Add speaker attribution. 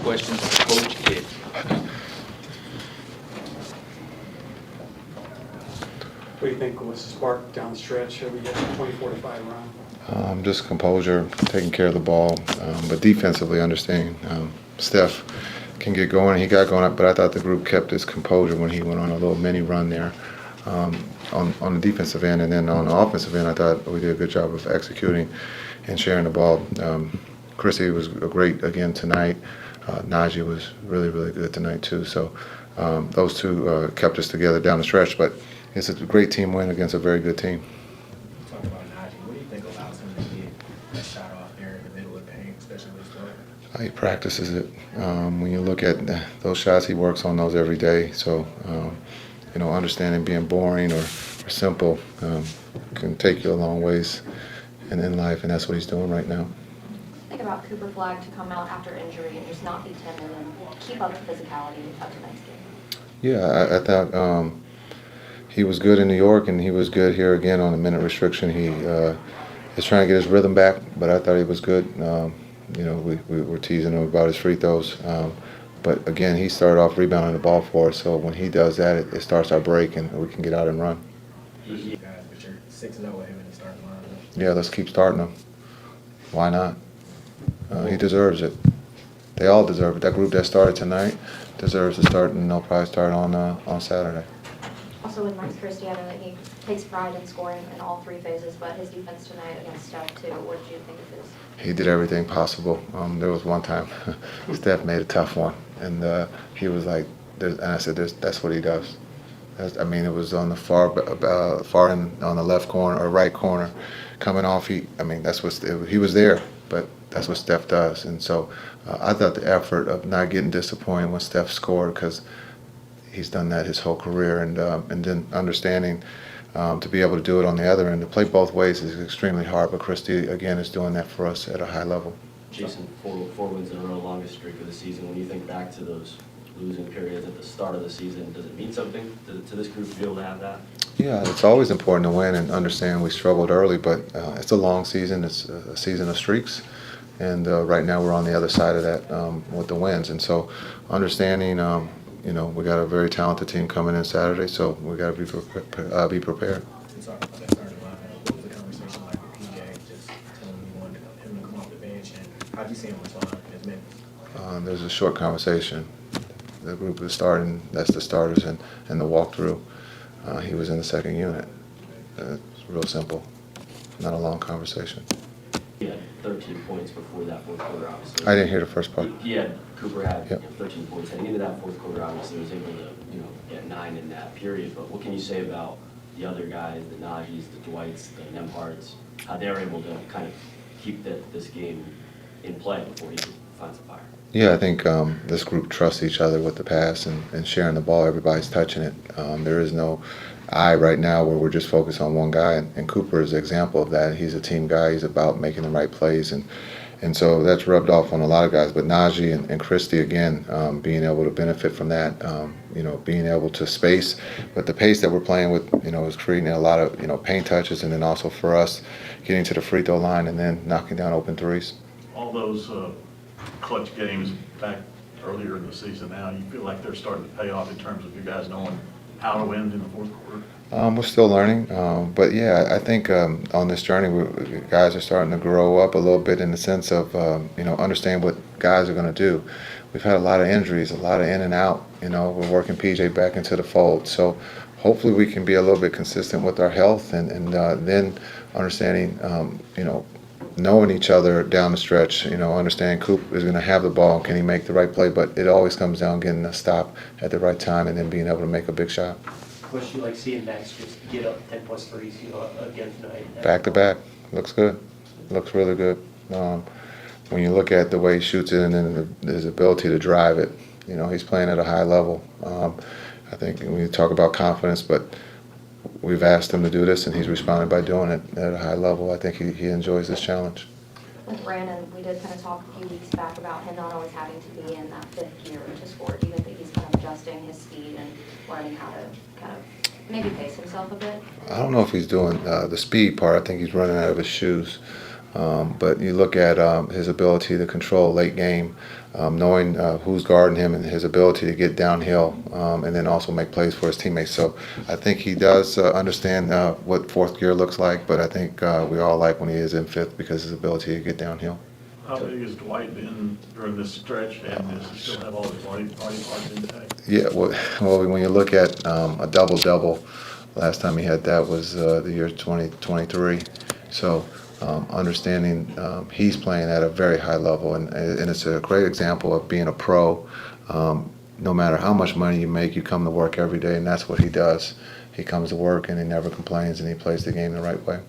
Speaker 1: questions for Coach Kidd.
Speaker 2: What do you think was the spark down the stretch? We got a 24-5 run.
Speaker 3: Just composure, taking care of the ball, but defensively understanding. Steph can get going. He got going, but I thought the group kept his composure when he went on a little mini run there on the defensive end. And then on the offensive end, I thought we did a good job of executing and sharing the ball. Chrissy was great again tonight. Najee was really, really good tonight too. So those two kept us together down the stretch. But it's a great team win against a very good team.
Speaker 4: Talk about Najee. What do you think allows him to get that shot off there in the middle of the paint, especially with his throw?
Speaker 3: He practices it. When you look at those shots, he works on those every day. So, understanding being boring or simple can take you a long ways in life, and that's what he's doing right now.
Speaker 5: Think about Cooper Flag to come out after injury and just not be timid and keep up the physicality of tonight's game.
Speaker 3: Yeah, I thought he was good in New York, and he was good here again on a minute restriction. He is trying to get his rhythm back, but I thought he was good. We were teasing him about his free throws. But again, he started off rebounding the ball for us, so when he does that, it starts our break, and we can get out and run.
Speaker 4: You guys, but you're 6-0 with him in the starting lineup.
Speaker 3: Yeah, let's keep starting him. Why not? He deserves it. They all deserve it. That group that started tonight deserves to start, and they'll probably start on Saturday.
Speaker 5: Also with Max Christie, I know that he takes pride in scoring in all three phases, but his defense tonight against Steph too, what did you think of his?
Speaker 3: He did everything possible. There was one time Steph made a tough one, and he was like, and I said, that's what he does. It was on the far end, on the left corner or right corner, coming off. He was there, but that's what Steph does. And so I thought the effort of not getting disappointed when Steph scored, because he's done that his whole career, and then understanding to be able to do it on the other end, to play both ways is extremely hard. But Christie again is doing that for us at a high level.
Speaker 6: Jason, four wins in a row, longest streak of the season. When you think back to those losing periods at the start of the season, does it mean something to this group to be able to have that?
Speaker 3: Yeah, it's always important to win, and understand we struggled early, but it's a long season. It's a season of streaks, and right now we're on the other side of that with the wins. And so understanding, we got a very talented team coming in Saturday, so we got to be prepared.
Speaker 4: Sorry about that starting lineup. What was the conversation like with PJ, just telling him you wanted him to come off the bench, and how did you see him respond in his minutes?
Speaker 3: There's a short conversation. The group is starting, that's the starters, and the walkthrough. He was in the second unit. It's real simple, not a long conversation.
Speaker 6: He had 13 points before that fourth quarter, obviously.
Speaker 3: I didn't hear the first part.
Speaker 6: Cooper had
Speaker 3: Yep.
Speaker 6: 13 points heading into that fourth quarter. Obviously, was able to get 9 in that period. But what can you say about the other guys, the Najees, the Dwights, the Nemhards, how they're able to kind of keep this game in play before he finds a fire?
Speaker 3: Yeah, I think this group trusts each other with the pass and sharing the ball. Everybody's touching it. There is no right now where we're just focused on one guy, and Cooper is an example of that. He's a team guy. He's about making the right plays, and so that's rubbed off on a lot of guys. But Najee and Christie, again, being able to benefit from that, being able to space. But the pace that we're playing with, is creating a lot of, paint touches, and then also for us getting to the free throw line and then knocking down open threes.
Speaker 7: All those clutch games back earlier in the season now, you feel like they're starting to pay off in terms of you guys knowing how to win in the fourth quarter?
Speaker 3: We're still learning, but yeah, I think on this journey, guys are starting to grow up a little bit in the sense of understand what guys are going to do. We've had a lot of injuries, a lot of in and out. We're working PJ back into the fold, so hopefully we can be a little bit consistent with our health, and then understanding, knowing each other down the stretch. Understanding Coop is going to have the ball, can he make the right play? But it always comes down getting a stop at the right time and then being able to make a big shot.
Speaker 8: What you like seeing Max just get up 10-plus threes, again tonight?
Speaker 3: Back to back, looks good. Looks really good. When you look at the way he shoots it and then his ability to drive it, he's playing at a high level. I think when you talk about confidence, but we've asked him to do this and he's responded by doing it at a high level. I think he enjoys this challenge.
Speaker 5: With Brandon, we did kind of talk a few weeks back about him not always having to be in that fifth gear to score. Do you think that he's kind of adjusting his speed and learning how to kind of maybe pace himself a bit?
Speaker 3: I don't know if he's doing the speed part. I think he's running out of his shoes. But you look at his ability to control late game, knowing who's guarding him, and his ability to get downhill, and then also make plays for his teammates. So I think he does understand what fourth gear looks like, but I think we all like when he is in fifth because of his ability to get downhill.
Speaker 7: How big has Dwight been during this stretch, and does he still have all his body parts intact?
Speaker 3: Yeah, well, when you look at a double-double, last time he had that was the year 2023. So understanding he's playing at a very high level, and it's a great example of being a pro. No matter how much money you make, you come to work every day, and that's what he does. He comes to work, and he never complains, and he plays the game the right way.